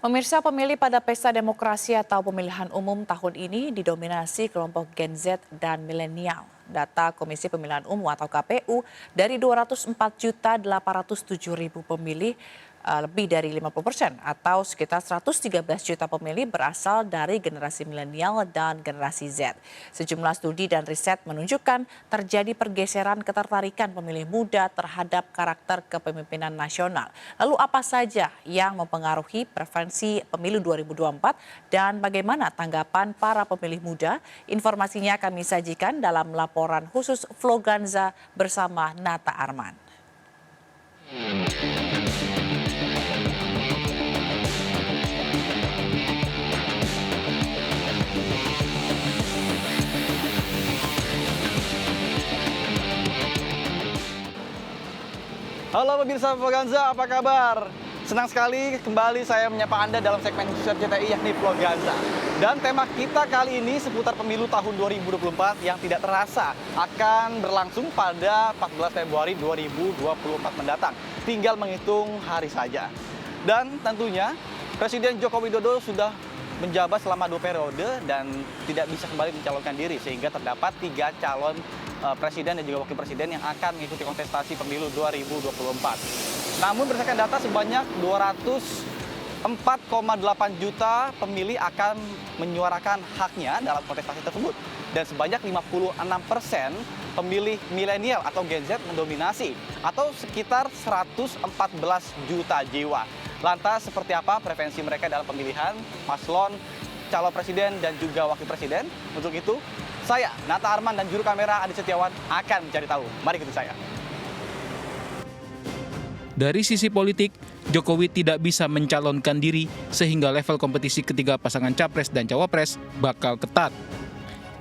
Pemirsa, pemilih pada pesta demokrasi atau pemilihan umum tahun ini didominasi kelompok Gen Z dan milenial. Data Komisi Pemilihan Umum atau KPU dari 204.807.000 pemilih lebih dari 50% atau sekitar 113 juta pemilih berasal dari generasi milenial dan generasi Z. Sejumlah studi dan riset menunjukkan terjadi pergeseran ketertarikan pemilih muda terhadap karakter kepemimpinan nasional. Lalu apa saja yang mempengaruhi preferensi pemilu 2024 dan bagaimana tanggapan para pemilih muda? Informasinya kami sajikan dalam laporan khusus Vloganza bersama Nata Arman. Halo pemirsa Vloganza, apa kabar? Senang sekali kembali saya menyapa Anda dalam segmen khusus RCTI yakni Vloganza. Dan tema kita kali ini seputar pemilu tahun 2024 yang tidak terasa akan berlangsung pada 14 Februari 2024 mendatang. Tinggal menghitung hari saja. Dan tentunya Presiden Joko Widodo sudah menjabat selama 2 periode dan tidak bisa kembali mencalonkan diri sehingga terdapat 3 calon presiden dan juga wakil presiden yang akan mengikuti kontestasi pemilu 2024. Namun berdasarkan data sebanyak 204,8 juta pemilih akan menyuarakan haknya dalam kontestasi tersebut. Dan sebanyak 56% pemilih milenial atau Gen Z mendominasi atau sekitar 114 juta jiwa. Lantas seperti apa preferensi mereka dalam pemilihan paslon calon presiden dan juga wakil presiden? Untuk itu, saya, Nata Arman dan juru kamera Adi Setiawan akan mencari tahu. Mari ikuti saya. Dari sisi politik, Jokowi tidak bisa mencalonkan diri sehingga level kompetisi ketiga pasangan capres dan cawapres bakal ketat.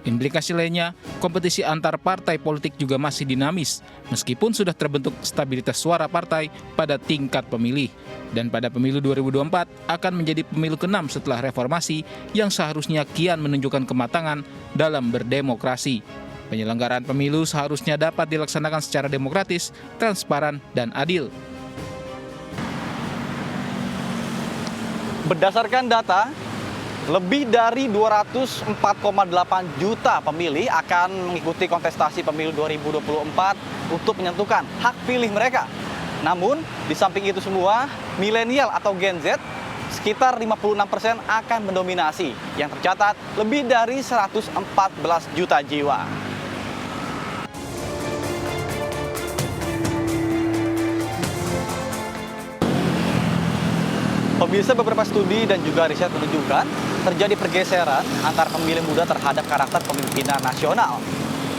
Implikasi lainnya, kompetisi antar partai politik juga masih dinamis, meskipun sudah terbentuk stabilitas suara partai pada tingkat pemilih. Dan pada pemilu 2024 akan menjadi pemilu ke-6 setelah reformasi yang seharusnya kian menunjukkan kematangan dalam berdemokrasi. Penyelenggaraan pemilu seharusnya dapat dilaksanakan secara demokratis, transparan, dan adil. Berdasarkan data, lebih dari 204,8 juta pemilih akan mengikuti kontestasi pemilu 2024 untuk menentukan hak pilih mereka. Namun, di samping itu semua, milenial atau Gen Z sekitar 56% akan mendominasi, yang tercatat lebih dari 114 juta jiwa. Pemirsa, beberapa studi dan juga riset menunjukkan terjadi pergeseran antar pemilih muda terhadap karakter kepemimpinan nasional.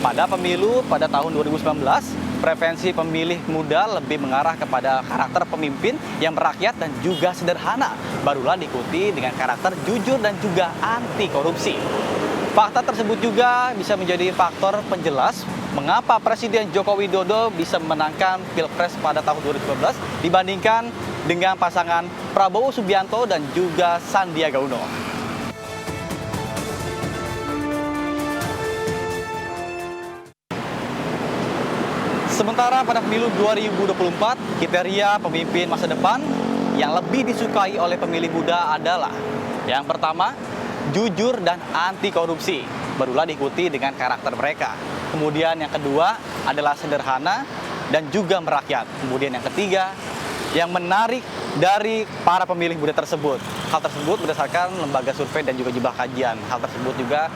Pada pemilu pada tahun 2019, preferensi pemilih muda lebih mengarah kepada karakter pemimpin yang merakyat dan juga sederhana, barulah diikuti dengan karakter jujur dan juga anti korupsi. Fakta tersebut juga bisa menjadi faktor penjelas mengapa Presiden Joko Widodo bisa memenangkan Pilpres pada tahun 2019 dibandingkan dengan pasangan Prabowo Subianto dan juga Sandiaga Uno. Sementara pada pemilu 2024, kriteria pemimpin masa depan yang lebih disukai oleh pemilih muda adalah yang pertama, jujur dan anti korupsi, barulah diikuti dengan karakter mereka. Kemudian yang kedua adalah sederhana dan juga merakyat. Kemudian yang ketiga, yang menarik dari para pemilih muda tersebut. Hal tersebut berdasarkan lembaga survei dan juga jumlah kajian. Hal tersebut juga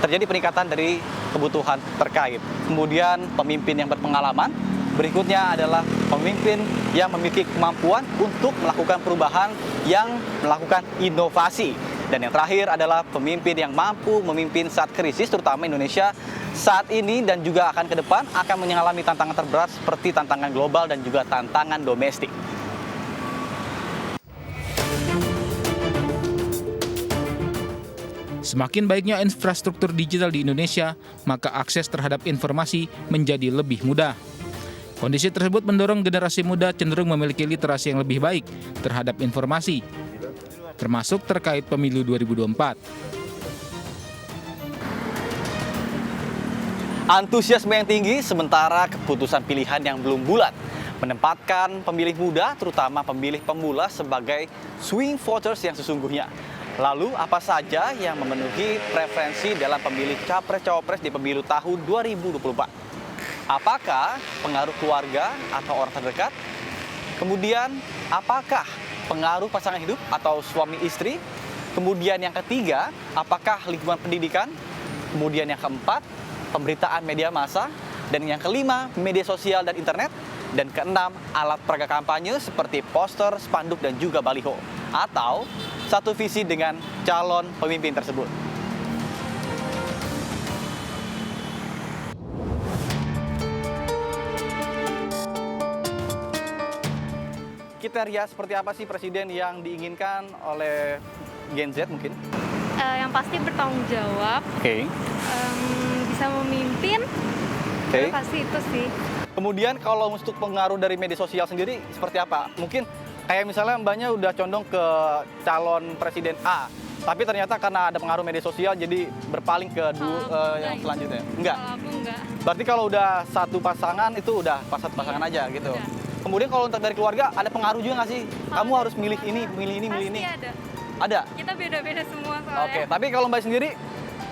terjadi peningkatan dari kebutuhan terkait. Kemudian pemimpin yang berpengalaman, berikutnya adalah pemimpin yang memiliki kemampuan untuk melakukan perubahan, yang melakukan inovasi. Dan yang terakhir adalah pemimpin yang mampu memimpin saat krisis, terutama Indonesia saat ini dan juga akan ke depan akan mengalami tantangan terberat seperti tantangan global dan juga tantangan domestik. Semakin baiknya infrastruktur digital di Indonesia, maka akses terhadap informasi menjadi lebih mudah. Kondisi tersebut mendorong generasi muda cenderung memiliki literasi yang lebih baik terhadap informasi, termasuk terkait pemilu 2024. Antusiasme yang tinggi sementara keputusan pilihan yang belum bulat. menempatkan pemilih muda, terutama pemilih pemula sebagai swing voters yang sesungguhnya. Lalu apa saja yang memenuhi preferensi dalam pemilih capres-cawapres di pemilu tahun 2024? Apakah pengaruh keluarga atau orang terdekat? Kemudian apakah pengaruh pasangan hidup atau suami istri? Kemudian yang ketiga, apakah lingkungan pendidikan? Kemudian yang keempat, pemberitaan media massa. Dan yang kelima, media sosial dan internet. Dan keenam, alat peraga kampanye seperti poster, spanduk, dan juga baliho. Atau satu visi dengan calon pemimpin tersebut. Kriteria seperti apa sih presiden yang diinginkan oleh Gen Z mungkin? Yang pasti bertanggung jawab, Oke. bisa memimpin, Oke. itu pasti itu sih. Kemudian kalau untuk pengaruh dari media sosial sendiri seperti apa? Mungkin kayak misalnya mbaknya udah condong ke calon presiden A, tapi ternyata karena ada pengaruh media sosial jadi berpaling ke yang selanjutnya. Enggak. Kalau aku enggak. Berarti kalau udah satu pasangan itu udah satu pasangan aja gitu. Udah. Kemudian kalau untuk dari keluarga ada pengaruh juga nggak sih? Kamu harus milih ini, milih ini, milih ini. Pasti ada. Ada. Kita beda-beda semua soalnya. Oke, tapi kalau mbak sendiri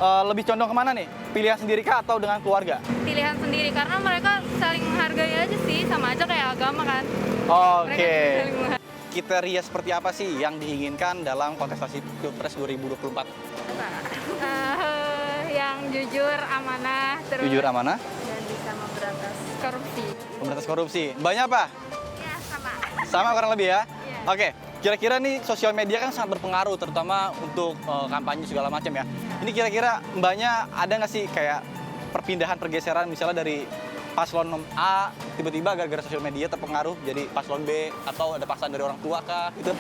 lebih condong kemana nih? Pilihan sendiri kah atau dengan keluarga? Pilihan sendiri karena mereka saling menghargai aja sih, sama aja kayak agama kan. Mereka Oke. juga saling menghargai. Kriteria seperti apa sih yang diinginkan dalam kontestasi Pilpres 2024? Yang jujur, amanah, terus Jujur, amanah, dan bisa memberantas korupsi. pemberantas korupsi. Mbaknya apa? Ya sama. Sama kurang lebih ya? Iya. Oke, kira-kira nih sosial media kan sangat berpengaruh terutama untuk kampanye segala macam ya. Ini kira-kira mbaknya ada nggak sih kayak pergeseran misalnya dari paslon A tiba-tiba gara-gara sosial media terpengaruh jadi paslon B atau ada paksaan dari orang tua kah? Itu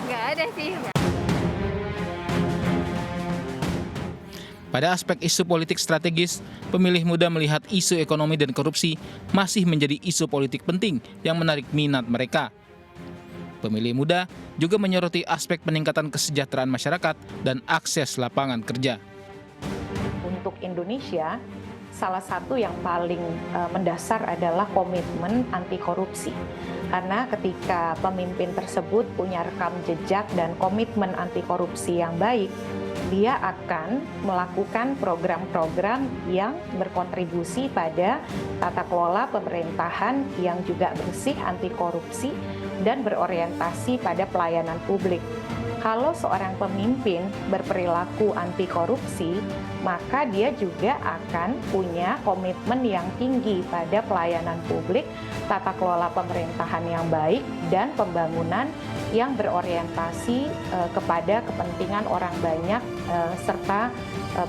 Nggak ada sih. Pada aspek isu politik strategis, pemilih muda melihat isu ekonomi dan korupsi masih menjadi isu politik penting yang menarik minat mereka. Pemilih muda juga menyoroti aspek peningkatan kesejahteraan masyarakat dan akses lapangan kerja. Untuk Indonesia, salah satu yang paling mendasar adalah komitmen anti korupsi. Karena ketika pemimpin tersebut punya rekam jejak dan komitmen anti korupsi yang baik, dia akan melakukan program-program yang berkontribusi pada tata kelola pemerintahan yang juga bersih, anti korupsi, dan berorientasi pada pelayanan publik. Kalau seorang pemimpin berperilaku anti korupsi, maka dia juga akan punya komitmen yang tinggi pada pelayanan publik, tata kelola pemerintahan yang baik, dan pembangunan yang berorientasi kepada kepentingan orang banyak serta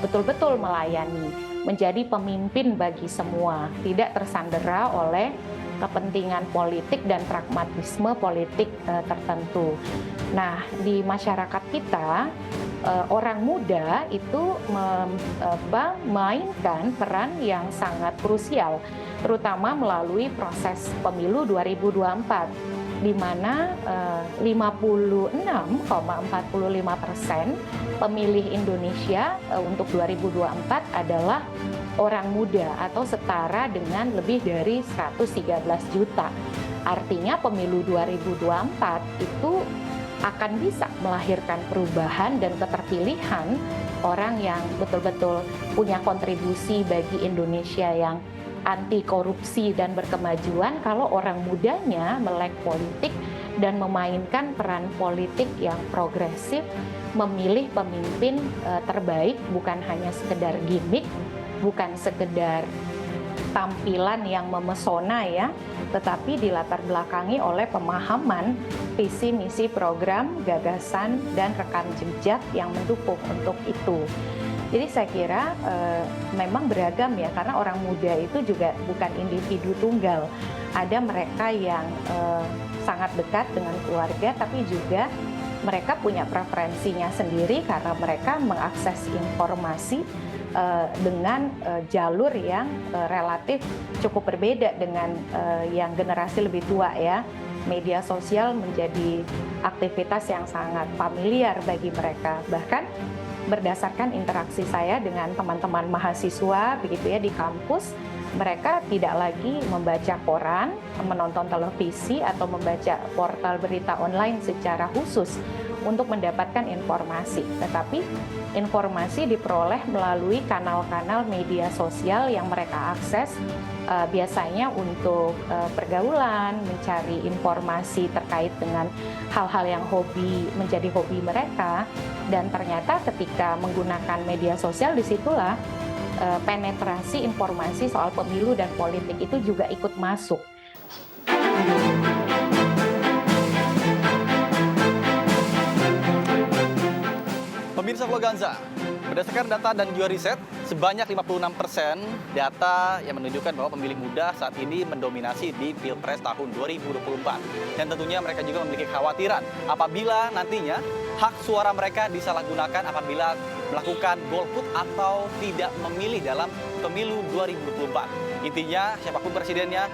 betul-betul melayani, menjadi pemimpin bagi semua, tidak tersandera oleh kepentingan politik dan pragmatisme politik tertentu. Nah, di masyarakat kita, orang muda itu memainkan peran yang sangat krusial, terutama melalui proses pemilu 2024, di mana 56,45% pemilih Indonesia untuk 2024 adalah orang muda atau setara dengan lebih dari 113 juta. Artinya pemilu 2024 itu akan bisa melahirkan perubahan dan keterpilihan orang yang betul-betul punya kontribusi bagi Indonesia yang anti korupsi dan berkemajuan kalau orang mudanya melek politik dan memainkan peran politik yang progresif, memilih pemimpin terbaik, bukan hanya sekedar gimmick, bukan sekedar tampilan yang memesona ya, tetapi dilatar belakangi oleh pemahaman visi misi program, gagasan, dan rekam jejak yang mendukung untuk itu. Jadi saya kira memang beragam ya, karena orang muda itu juga bukan individu tunggal. Ada mereka yang sangat dekat dengan keluarga, tapi juga mereka punya preferensinya sendiri karena mereka mengakses informasi dengan jalur yang relatif cukup berbeda dengan yang generasi lebih tua ya. Media sosial menjadi aktivitas yang sangat familiar bagi mereka. Bahkan berdasarkan interaksi saya dengan teman-teman mahasiswa begitu ya di kampus, mereka tidak lagi membaca koran, menonton televisi, atau membaca portal berita online secara khusus untuk mendapatkan informasi. Tetapi informasi diperoleh melalui kanal-kanal media sosial yang mereka akses biasanya untuk pergaulan, mencari informasi terkait dengan hal-hal yang menjadi hobi mereka. Dan ternyata ketika menggunakan media sosial, disitulah penetrasi informasi soal pemilu dan politik itu juga ikut masuk. Pemirsa Vloganza, berdasarkan data dan juga riset, sebanyak 56% data yang menunjukkan bahwa pemilih muda saat ini mendominasi di Pilpres tahun 2024. Dan tentunya mereka juga memiliki kekhawatiran apabila nantinya hak suara mereka disalahgunakan apabila melakukan golput atau tidak memilih dalam pemilu 2024. Intinya, siapapun presidennya,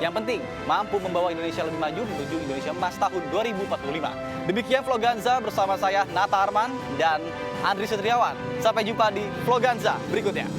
yang penting mampu membawa Indonesia lebih maju menuju Indonesia Emas tahun 2045. Demikian Vloganza bersama saya Nata Arman dan Andri Setriawan. Sampai jumpa di Vloganza berikutnya.